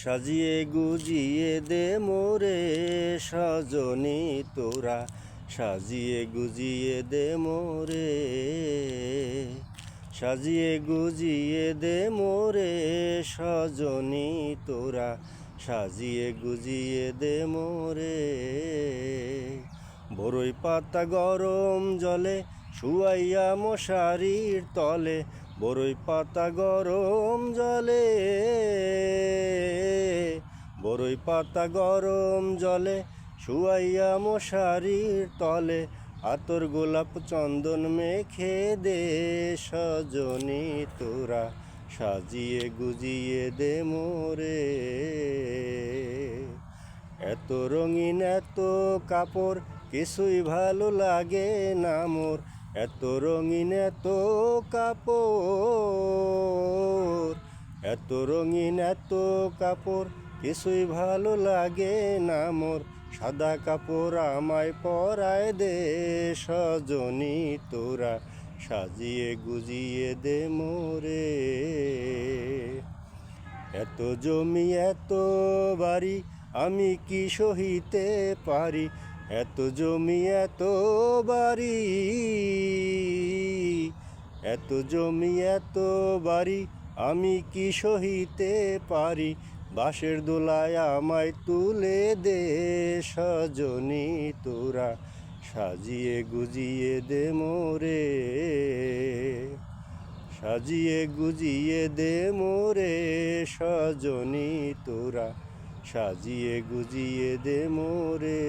সাজিয়ে গুজিয়ে দে মোরে সজনী তোরা, সাজিয়ে গুজিয়ে দে মোরে, সাজিয়ে গুজিয়ে দে মোরে সজনী তোরা, সাজিয়ে গুজিয়ে দে মোরে। বরই পাতা গরম জলে শুয়াইয়া মশারির তলে, বরই পাতা গরম জলে, বরই পাতা গরম জলে শুয়াইয়া মশারির তলে, আতর গোলাপ চন্দন মেখে দে সজনী তোরা, সাজিয়ে গুজিয়ে দে মোরে। এত রঙিন এত কাপড় কিছুই ভালো লাগে না মোর, এত রঙিন এত কাপড়, এত রঙিন এত কাপড় কিছুই ভালো লাগে না মোর। সাদা কাপড় আমায় পরায় দে সজনী তোরা, সাজিয়ে গুজিয়ে দে মোরে। এত জমি এত বাড়ি আমি কি সহিতে পারি, এত জমি এত বাড়ি, এত জমি এত বাড়ি আমি কি সহিতে পারি। বাঁশের দোলায় আমায় তুলে দে সজনী তোরা, সাজিয়ে গুজিয়ে দে মোরে, সাজিয়ে গুজিয়ে দে মোরে সজনী তোরা, সাজিয়ে গুজিয়ে দে মোরে।